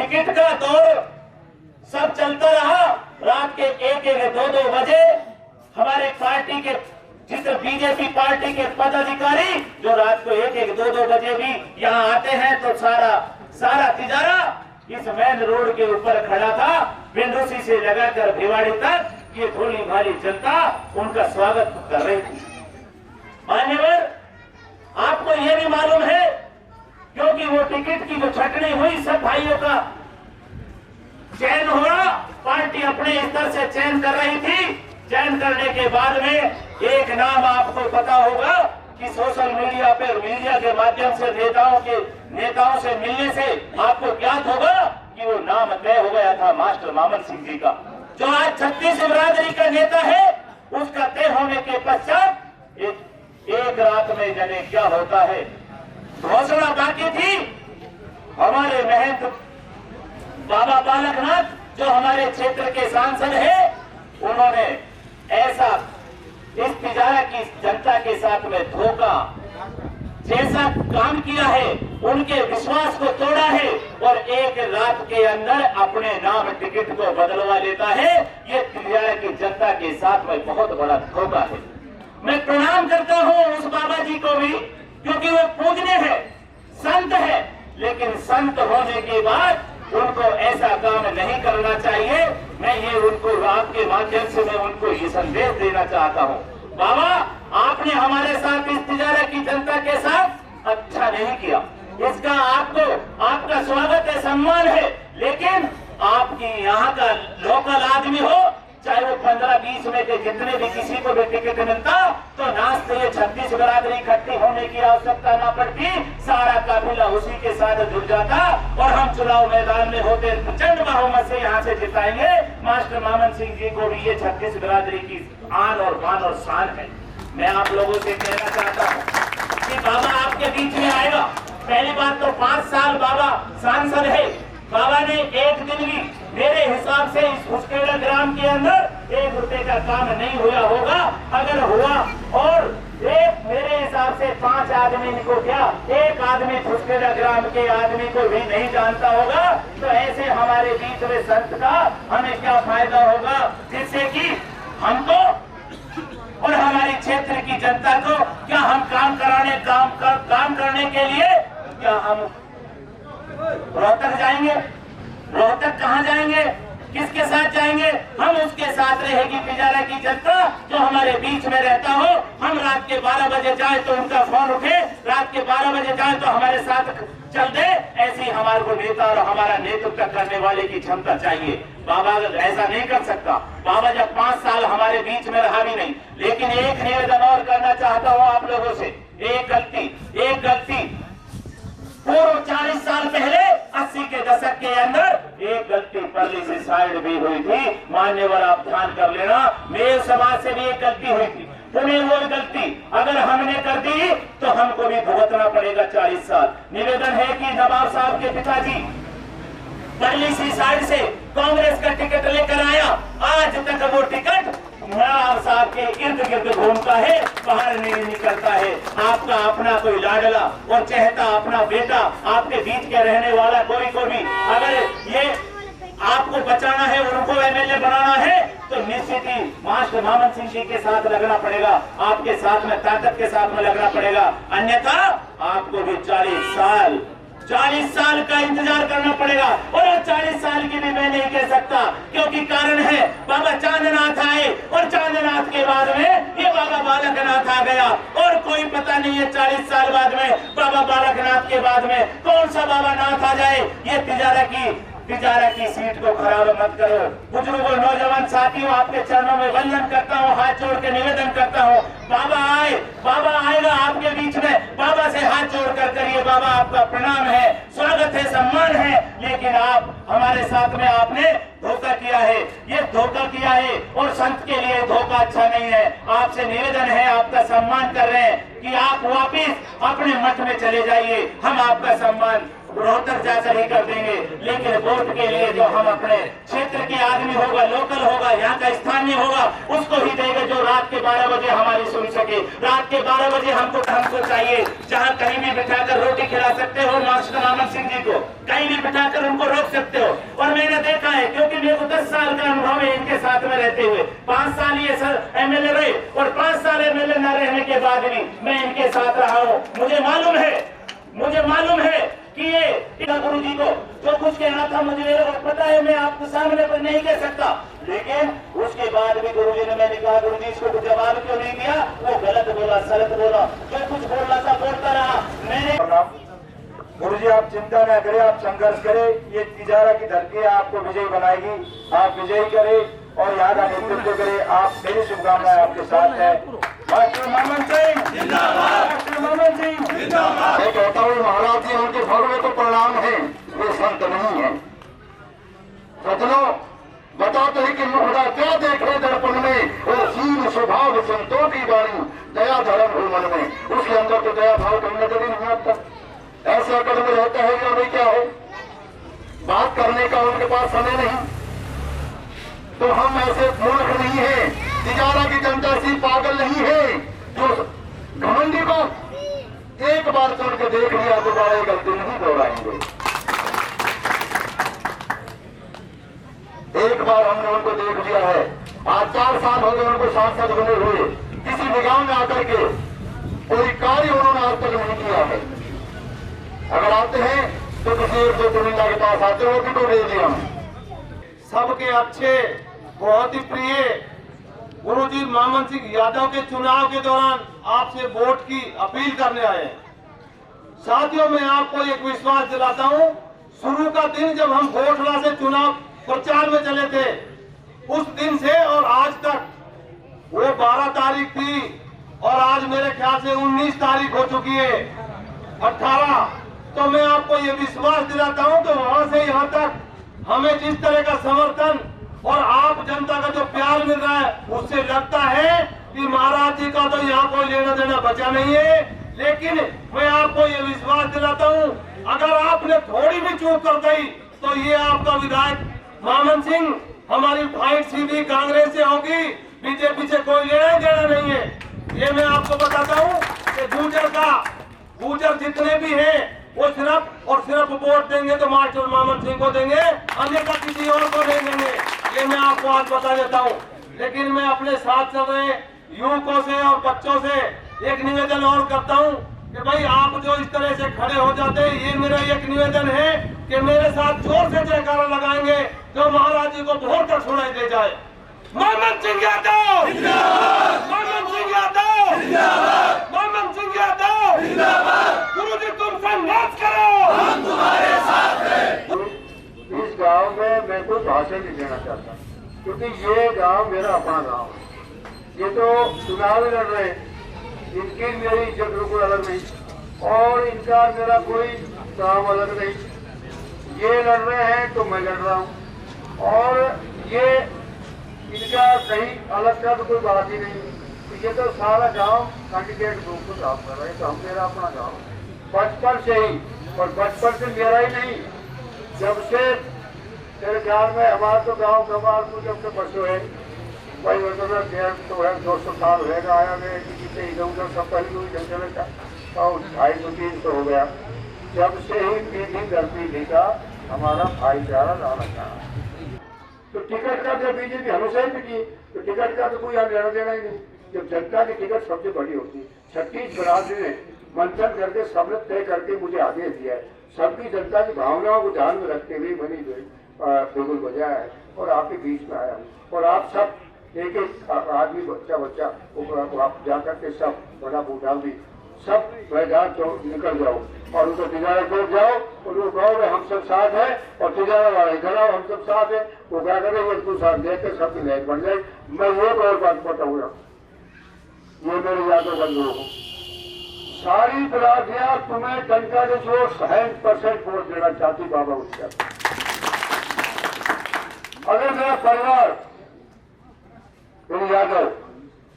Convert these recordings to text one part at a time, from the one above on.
Ticket का दौर सब चलता रहा। रात के 1-1, 2-2 बजे हमारे पार्टी के जिस बीजेपी पार्टी के पदाधिकारी जो रात को 1-1, 2-2 बजे भी यहाँ आते हैं, तो सारा तिजारा इस मेन रोड के ऊपर खड़ा था। बिंदुसी से लगाकर भिवाड़ी तक ये भोली भाली जनता उनका स्वागत कर रही थी। मान्यवर, आपको ये भी मालूम है, क्योंकि वो टिकट की जो छटनी हुई, सब भाइयों का चयन हुआ, पार्टी अपने स्तर से चयन कर रही थी। चयन करने के बाद में एक नाम आपको पता होगा कि सोशल मीडिया पे, मीडिया के माध्यम से नेताओं से मिलने से आपको ज्ञात होगा कि वो नाम तय हो गया था मास्टर मामन सिंह जी का, जो आज छत्तीस बिरादरी का नेता है। उसका तय होने के पश्चात एक रात में जाने क्या होता है। घोषणा बाकी थी। हमारे महंत बाबा बालकनाथ जो हमारे क्षेत्र के सांसद है, उन्होंने ऐसा इस तिजारा की जनता के साथ में धोखा जैसा काम किया है, उनके विश्वास को तोड़ा है और एक रात के अंदर अपने नाम टिकट को बदलवा लेता है। ये तिजारा की जनता के साथ में बहुत बड़ा धोखा है। मैं प्रणाम करता हूँ उस बाबा जी को भी, क्योंकि वो पूजनीय है, संत है, लेकिन संत होने के बाद उनको ऐसा काम नहीं करना चाहिए। मैं ये उनको आपके माध्यम से मैं उनको ये संदेश देना चाहता हूँ। बाबा, आपने हमारे साथ इस तिजारा की जनता के साथ अच्छा नहीं किया, इसका आपका स्वागत है, सम्मान है, लेकिन आपकी यहाँ का लोकल आदमी हो, चाहे वो 15-20 में के जितने भी किसी को भी टिकट मिलता, तो नाचते ये 36 बिरादरी इकट्ठी होने की आवश्यकता ना पड़ती, सारा काफिला उसी के साथ जुड़ जाता और हम चुनाव मैदान में होते प्रचंड बहुमत से यहाँ से जिताएंगे मास्टर मामन सिंह जी को भी। ये 36 बिरादरी की आन और बान और शान है। मैं आप लोगों से कहना चाहता हूँ कि बाबा आपके बीच में आएगा। पहली बात तो 5 साल बाबा सांसद है। बाबा ने एक दिन भी मेरे हिसाब से इस फुसकेड़ा ग्राम के अंदर 1 रुपए का काम नहीं हुआ होगा। अगर हुआ और एक मेरे हिसाब से 5 आदमी को क्या, एक आदमी फुसकेड़ा ग्राम के आदमी को भी नहीं जानता होगा, तो ऐसे हमारे बीच में संत का हमें क्या फायदा होगा, जिससे कि हमको और हमारे क्षेत्र की जनता को क्या हम काम करने के लिए क्या हम रोहतक जाएंगे? रोहतक कहाँ जाएंगे? किसके साथ जाएंगे? हम उसके साथ रहेगी तिजारा की जनता जो हमारे बीच में रहता हो। हम रात के 12 बजे जाए तो उनका फोन उठे, रात के 12 बजे जाए तो हमारे साथ चल दे। ऐसी हमारे को नेता और हमारा नेतृत्व करने वाले की क्षमता चाहिए। बाबा ऐसा नहीं कर सकता। बाबा जब 5 साल हमारे बीच में रहा भी नहीं, लेकिन एक निवेदन और करना चाहता हूँ आप लोगों से। एक गलती पूर्व 40 साल पहले 80 के दशक के अंदर एक गलती परली से साइड भी हुई थी। मान्यवर, आप ध्यान कर लेना, मेरे समाज से भी एक गलती हुई थी। तुम्हें वो गलती अगर हमने कर दी तो हमको भी भुगतना पड़ेगा 40 साल। निवेदन है कि नवाब साहब के पिताजी परली सी साइड से कांग्रेस का टिकट लेकर आया, आज तक वो टिकट नवाब साहब के इर्द गिर्द घूमता है, बाहर नहीं निकलता है। आपका अपना कोई लाडला और चहता अपना बेटा, आपके बीच के रहने वाला कोई को भी अगर ये आपको बचाना है, उनको एमएलए बनाना है, तो निश्चित ही मास्टर मामन सिंह जी के साथ लगना पड़ेगा, आपके साथ में ताकत के साथ में लगना पड़ेगा। अन्यथा आपको भी 40 साल का इंतजार करना पड़ेगा। और 40 साल की भी मैं नहीं कह सकता, क्योंकि कारण है बाबा चांदनाथ आए और चांदनाथ के बाद में ये बाबा बालकनाथ आ गया, और कोई पता नहीं है 40 साल बाद में बाबा बालकनाथ के बाद में कौन सा बाबा नाथ आ जाए। ये तिजारा की सीट को खराब मत करो। बुजुर्गों, नौजवान साथियों, आपके चरणों में वंदन करता हूँ, हाथ जोड़ के निवेदन करता हूँ, बाबा आएगा आपके बीच में। बाबा से हाथ जोड़ कर करिए, बाबा आपका प्रणाम है, स्वागत है, सम्मान है, लेकिन आप हमारे साथ में आपने धोखा किया है, ये धोखा किया है और संत के लिए धोखा अच्छा नहीं है। आपसे निवेदन है, आपका सम्मान कर रहे हैं कि आप वापिस अपने मठ में चले जाइए, हम आपका सम्मान रोहतक जाकर ही कर देंगे, लेकिन वोट के लिए जो हम अपने क्षेत्र के आदमी होगा, लोकल होगा, यहाँ का स्थानीय होगा, उसको ही देंगे जो रात के 12 बजे हमारी सुन सके। रात के 12 बजे हमको चाहिए, जहाँ कहीं भी बिठाकर रोटी खिला सकते हो मास्टर मामन सिंह जी को, कहीं भी बिठाकर उनको रोक सकते हो। साथ में रहते हुए 5 साल ये एमएलए रहे और 5 साल एमएलए न रहने के बाद भी मैं इनके साथ रहा हूँ। मुझे मालूम है कि ये गुरु जी को जो कुछ कहना था मुझे मेरे को पता है, मैं आपके सामने पर नहीं कह सकता, लेकिन उसके बाद भी गुरु जी ने, मैंने कहा गुरु जी इसको जवाब क्यों नहीं दिया, वो गलत बोला, सलत बोला, जो कुछ बोलना था बोलता रहा। मैंने गुरु जी आप चिंता न करें, आप संघर्ष करें, ये तिजारा की धरती आपको विजयी बनाएगी, आप विजयी करें और यहाँ का नेतृत्व करें। आप मेरी शुभकामनाएं आपके साथ है। डॉक्टर मामन सिंह जिंदाबाद, डॉक्टर मामन सिंह जिंदाबाद। मैं कहता हूँ महाराज जी उनके भगवे को प्रणाम है, वे संत नहीं है। सजनों बताते हैं कि मुखड़ा क्या देखे दर्पण में, और सीन स्वभाव संतों की वाणी, दया धर्म हो मन में, उसके अंदर तो दया भाव कहीं नजर ही नहीं आता। ऐसा कदम रहता है या नहीं, क्या हो बात करने का उनके पास समय नहीं। तो हम ऐसे मूर्ख नहीं है, तिजारा की जनता ऐसी पागल नहीं है जो घमंडी को एक बार सुन के देख लिया दोबारा गलती नहीं दोहराएंगे। एक बार हमने उनको देख लिया है, आज 4 साल हो गए उनको सांसद बने हुए, किसी निगाह में आकर के कोई कार्य उन्होंने आज तक नहीं किया है। अगर आते हैं तो किसी एक दो दुनिया के पास आते हो कि दे दिया। सबके अच्छे बहुत ही प्रिय गुरुजी मामन सिंह यादव के चुनाव के दौरान आपसे वोट की अपील करने आए हैं। साथियों मैं आपको एक विश्वास दिलाता हूं, शुरू का दिन जब हम घोषणा से चुनाव प्रचार में चले थे, उस दिन से और आज तक, वो 12 तारीख थी और आज मेरे ख्याल से 19 तारीख हो चुकी है, 18। तो मैं आपको ये विश्वास दिलाता हूं कि वहां से यहां तक हमें जिस तरह का समर्थन और आप जनता का जो प्यार मिल रहा है, उससे लगता है कि महाराज जी का तो यहाँ कोई लेना देना बचा नहीं है। लेकिन मैं आपको ये विश्वास दिलाता हूँ, अगर आपने थोड़ी भी चूक कर दी तो ये आपका विधायक मामन सिंह हमारी फाइट सीधी कांग्रेस से होगी, बीजेपी से कोई लेना देना नहीं है। ये मैं आपको बताता हूँ कि गुर्जर जितने भी हैं वो सिर्फ और सिर्फ वोट देंगे तो मास्टर मामन सिंह को देंगे, अन्यथा किसी और को नहीं देंगे। ये मैं आपको आज बता देता हूँ। लेकिन मैं अपने साथ चल रहे युवकों से और बच्चों से एक निवेदन और करता हूँ कि भाई आप जो इस तरह से खड़े हो जाते हैं, ये मेरा एक निवेदन है कि मेरे साथ जोर से जयकारा लगाएंगे जो महाराज जी को बहुत तक सुनाई दे जाए। मामन सिंह यादव जिंदाबाद, मामन सिंह यादव जिंदाबाद, मामन सिंह यादव जिंदाबाद। गुरुजी तुम संघर्ष करो, हम तुम्हारे साथ हैं। इस गांव में मैं कोई भाषण नहीं देना चाहता, क्योंकि ये गांव मेरा अपना गांव है। ये तो चुनाव लड़ रहे, इनकी मेरी इज्जत बिल्कुल अलग नहीं और इनका मेरा कोई काम अलग नहीं। ये लड़ रहे हैं तो मैं लड़ रहा हूँ, और ये इनका कहीं अलग का तो कोई बात ही नहीं। ये तो सारा गांव कैंडिडेट ग्रुप को काम कर रहे हैं, तो हम मेरा अपना गांव बचपन से ही, और बचपन से मेरा ही नहीं, जब से मेरे ख्याल में हमारा तो गांव कमालपुर जब से बसो है भाई, मतलब 150-200 साल रहेगा आया गया, किसी से इधर उधर सब पहले हुई जंगल का 250-300 हो गया। जब से ही पीढ़ी दर पीढ़ी का हमारा भाईचारा रहना चाहा। तो टिकट का जब बीजेपी हमेशा ही पिटी, तो टिकट का तो कोई यहाँ लेना देना ही नहीं। जब जनता की टिकट सबसे बड़ी होती है, 36 बरादरी ने मंथन करके सबने तय करके मुझे आदेश दिया है, सबकी जनता की भावनाओं को ध्यान में रखते हुए बनी बिल्कुल बजाया है और आपके बीच में आया हूँ। और आप सब एक एक आदमी बच्चा आप जाकर के सब बड़ा बूढ़ा भी सब मैदान तो निकल जाओ और उनको तिजारा छोड़ जाओ और वो कहो हम सब साथ हैं, और तिजारा वाले कराओ हम सब साथ हैं। वो क्या करें, वो साथ देकर सबकी लहर बन जाए। मैं एक और बात बताऊंगा, ये मेरे यादों का लोग सारी बरादरियां तुम्हें डंका के जो 60% वोट देना चाहती बाबा उसका। अगर मेरा परिवार मेरे यादव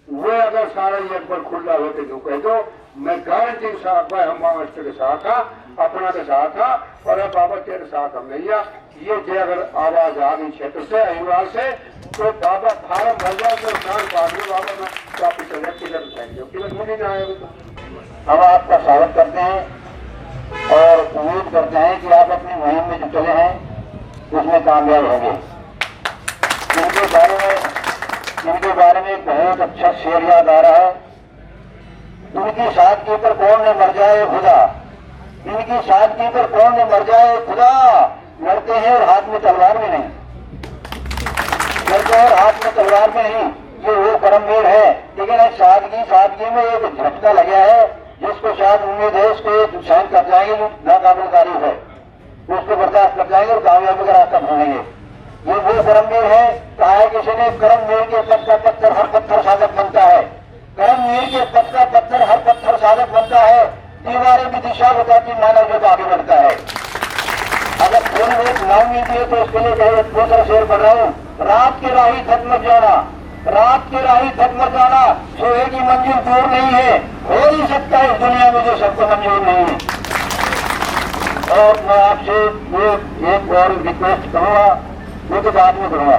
वो अगर सारा ये एक बार खुला होते जो कह दो, मैं गारंटी के साथ हम महाराष्ट्र के साथ था, अपना के साथ था, और अब बाबा तेरे साथ हम नहीं है। ये जो अगर आवाज आ गई क्षेत्र से अहिवाल से, तो बाबा फार्म भर जाए तो नाम काट लो बाबा में वापिस टिकट उठाएंगे, टिकट मुझे ना आएगा। तो हम आपका स्वागत करते हैं और उम्मीद करते हैं कि आप अपनी मुहिम में जो चले हैं उसमें कामयाब होंगे। इनके बारे में उनके बारे में एक बहुत अच्छा शेर याद आ रहा है। उनकी सादगी पर कौन न मर जाए खुदा, इनकी सादगी पर कौन न मर जाए खुदा, मरते हैं और हाथ में तलवार में नहीं, मरते हैं और हाथ में तलवार में नहीं। ये वो करमवीर है। लेकिन इस सादगी में एक झटका लगा है जिसको शायद उम्मीद है इसको सहन कर जाएंगे, नाकाबिल तारीफ है, उसको बर्दाश्त कर जाएंगे और कामयाबी का रास्ता ढूंढेंगे। ये वो करमवीर है। कहा है किसी ने, करमवीर के पद का पत्थर हर पत्थर साधक बनता है, करमवीर के पद का पत्थर हर पत्थर साधक बनता है, दीवारें भी दिशा बताती मानव जो आगे बढ़ता है। अगर थोड़ी बहुत नाउमीद है तो इसके लिए दूसरा शेर पढ़ रहा हूँ। रात की राही थक मत जाना, रात की राही थक मत जाना, सोए की मंजिल दूर नहीं है, हो नहीं सकता इस दुनिया में जो सबको मंजूर नहीं है। और मैं आपसे ये एक और रिक्वेस्ट करूंगा, वो तो बाद में करूंगा,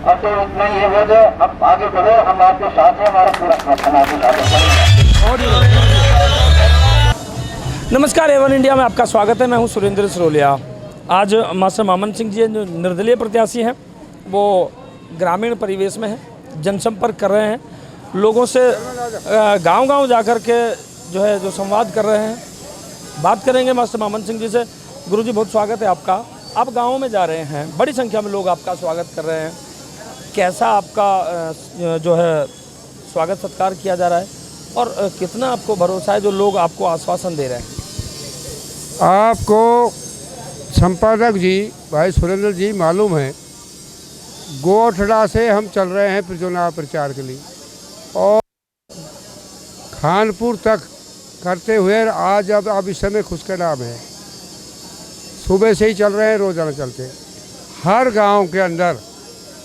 अब तो इतना ही है। अब आगे बढ़ो, हम आपके साथ हैं, हमारा पूरा समर्थन आपके साथ है। नमस्कार, एवन इंडिया में आपका स्वागत है। मैं हूं सुरेंद्र सरोलिया। आज मास्टर मामन सिंह जी जो निर्दलीय प्रत्याशी हैं, वो ग्रामीण परिवेश में हैं, जनसंपर्क कर रहे हैं, लोगों से गांव-गांव जाकर के जो संवाद कर रहे हैं। बात करेंगे मास्टर मामन सिंह जी से। गुरुजी, बहुत स्वागत है आपका। आप गाँव में जा रहे हैं, बड़ी संख्या में लोग आपका स्वागत कर रहे हैं। कैसा आपका जो है स्वागत सत्कार किया जा रहा है और कितना आपको भरोसा है जो लोग आपको आश्वासन दे रहे हैं? आपको संपादक जी भाई सुरेंद्र जी मालूम है, गोठड़ा से हम चल रहे हैं चुनाव प्रचार के लिए और खानपुर तक करते हुए आज अब इस समय खुशकनाम है। सुबह से ही चल रहे हैं, रोजाना चलते हैं। हर गांव के अंदर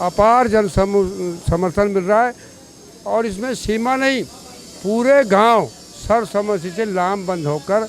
अपार जन समर्थन मिल रहा है और इसमें सीमा नहीं, पूरे गांव सर्वसम्मति से लामबंद होकर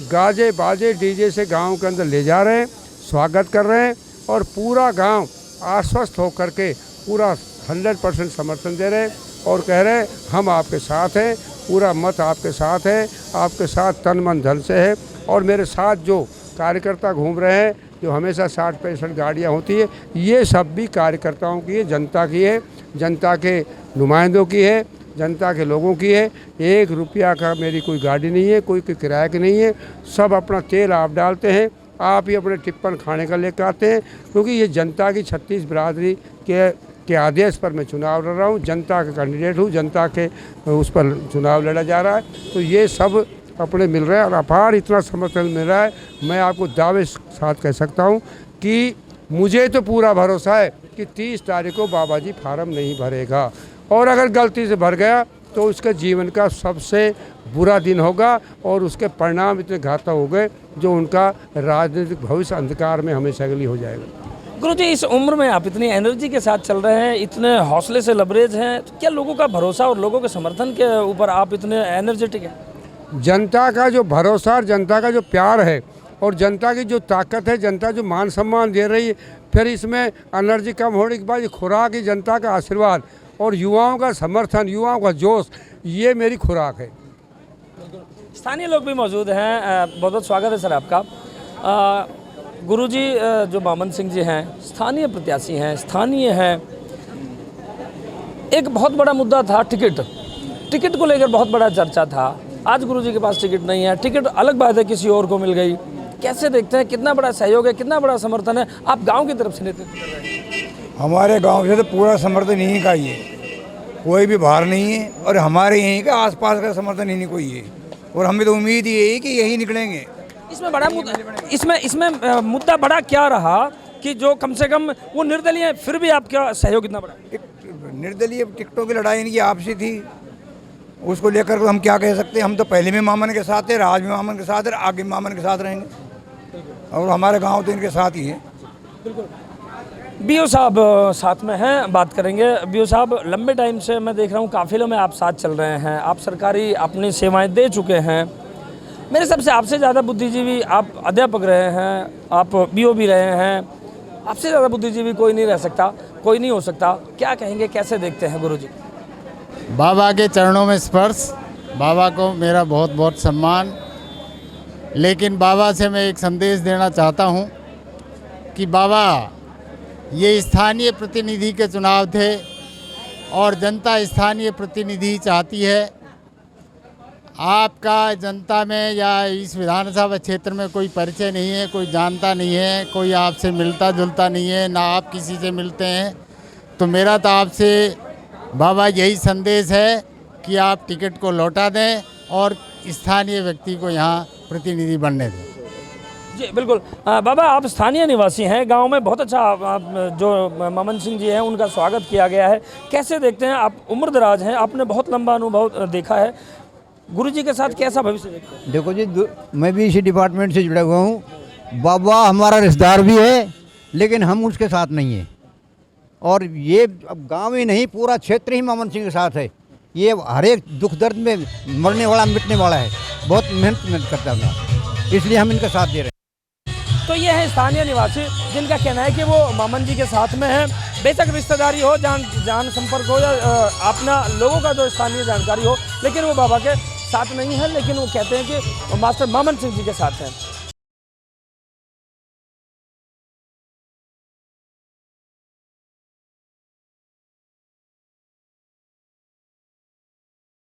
गाजे बाजे डीजे से गांव के अंदर ले जा रहे हैं, स्वागत कर रहे हैं और पूरा गांव आश्वस्त होकर के पूरा 100% समर्थन दे रहे हैं और कह रहे हैं हम आपके साथ हैं, पूरा मत आपके साथ है, आपके साथ तन मन धन से है। और मेरे साथ जो कार्यकर्ता घूम रहे हैं, जो हमेशा 60-65 गाड़ियाँ होती है, ये सब भी कार्यकर्ताओं की है, जनता की है, जनता के नुमाइंदों की है, जनता के लोगों की है। 1 रुपया का मेरी कोई गाड़ी नहीं है, कोई किराए की नहीं है। सब अपना तेल आप डालते हैं, आप ही अपने टिप्पण खाने का लेकर आते हैं, क्योंकि ये जनता की 36 बिरादरी के आदेश पर मैं चुनाव लड़ रहा हूँ, जनता का कैंडिडेट हूँ, जनता के उस पर चुनाव लड़ा जा रहा है। तो ये सब अपने मिल रहे हैं और अपार इतना समर्थन मिल रहा है। मैं आपको दावे साथ कह सकता हूँ कि मुझे तो पूरा भरोसा है कि 30 तारीख को बाबा जी फार्म नहीं भरेगा और अगर गलती से भर गया तो उसके जीवन का सबसे बुरा दिन होगा और उसके परिणाम इतने घातक हो गए जो उनका राजनीतिक भविष्य अंधकार में हमेशा के लिए हो जाएगा। गुरुजी, इस उम्र में आप इतनी एनर्जी के साथ चल रहे हैं, इतने हौसले से लबरेज हैं, तो क्या लोगों का भरोसा और लोगों के समर्थन के ऊपर आप इतने एनर्जेटिक हैं? जनता का जो भरोसा और जनता का जो प्यार है और जनता की जो ताकत है, जनता जो मान सम्मान दे रही है, फिर इसमें एनर्जी कम होने के बाद खुराक ही जनता का आशीर्वाद और युवाओं का समर्थन, युवाओं का जोश, ये मेरी खुराक है। स्थानीय लोग भी मौजूद हैं। बहुत बहुत स्वागत है सर आपका। गुरुजी, जो मामन सिंह जी हैं, स्थानीय प्रत्याशी हैं, स्थानीय हैं। एक बहुत बड़ा मुद्दा था टिकट को लेकर बहुत बड़ा चर्चा था। आज गुरुजी के पास टिकट नहीं है, टिकट अलग बात है, किसी और को मिल गई। कैसे देखते हैं, कितना बड़ा सहयोग है, कितना बड़ा समर्थन है? आप गाँव की तरफ से नेतृत्व कर रहे हैं। हमारे गांव से तो पूरा समर्थन यहीं का ही है, कोई भी बाहर नहीं है और हमारे यहीं का आसपास का समर्थन ही नहीं कोई है और हमें तो उम्मीद ये है कि यही निकलेंगे। इसमें बड़ा इसमें मुद्दा बड़ा क्या रहा कि जो कम से कम वो निर्दलीय है, फिर भी आपका सहयोग इतना बड़ा? निर्दलीय टिकटों की लड़ाई इनकी आपसी थी, उसको लेकर हम क्या कह सकते हैं। हम तो पहले में मामन के साथ थे, आज भी मामन के साथ है, आगे मामन के साथ रहेंगे और हमारे गाँव तो इनके साथ ही है। बिल्कुल। बीओ साहब साथ में हैं, बात करेंगे। बीओ साहब, लंबे टाइम से मैं देख रहा हूँ काफिलों में आप साथ चल रहे हैं, आप सरकारी अपनी सेवाएं दे चुके हैं। मेरे सबसे आपसे ज़्यादा बुद्धिजीवी आप अध्यापक रहे हैं, आप बीओ भी रहे हैं, आपसे ज़्यादा बुद्धिजीवी कोई नहीं रह सकता, कोई नहीं हो सकता। क्या कहेंगे, कैसे देखते हैं गुरुजी? बाबा के चरणों में स्पर्श, बाबा को मेरा बहुत बहुत सम्मान। लेकिन बाबा से मैं एक संदेश देना चाहता हूँ कि बाबा, ये स्थानीय प्रतिनिधि के चुनाव थे और जनता स्थानीय प्रतिनिधि चाहती है। आपका जनता में या इस विधानसभा क्षेत्र में कोई परिचय नहीं है, कोई जानता नहीं है, कोई आपसे मिलता जुलता नहीं है, ना आप किसी से मिलते हैं। तो मेरा तो आपसे बाबा यही संदेश है कि आप टिकट को लौटा दें और स्थानीय व्यक्ति को यहाँ प्रतिनिधि बनने दें। जी बिल्कुल। बाबा, आप स्थानीय निवासी हैं, गांव में बहुत अच्छा आप जो मामन सिंह जी हैं उनका स्वागत किया गया है, कैसे देखते हैं आप? उम्रदराज हैं, आपने बहुत लंबा अनुभव देखा है, गुरुजी के साथ कैसा भविष्य देखते हैं? देखो जी, मैं भी इसी डिपार्टमेंट से जुड़ा हुआ हूँ। बाबा हमारा रिश्तेदार भी है, लेकिन हम उसके साथ नहीं हैं। और ये अब गांव ही नहीं, पूरा क्षेत्र ही मामन सिंह के साथ है। ये हर एक दुख दर्द में मरने वाला मिटने वाला है, बहुत मेहनत करता है, इसलिए हम इनका साथ दे रहे हैं। तो ये है स्थानीय निवासी जिनका कहना है कि वो मामन जी के साथ में है। बेशक रिश्तेदारी हो, जान संपर्क हो या अपना लोगों का जो स्थानीय जानकारी हो, लेकिन वो बाबा के साथ नहीं है। लेकिन वो कहते हैं कि मास्टर मामन सिंह जी के साथ हैं।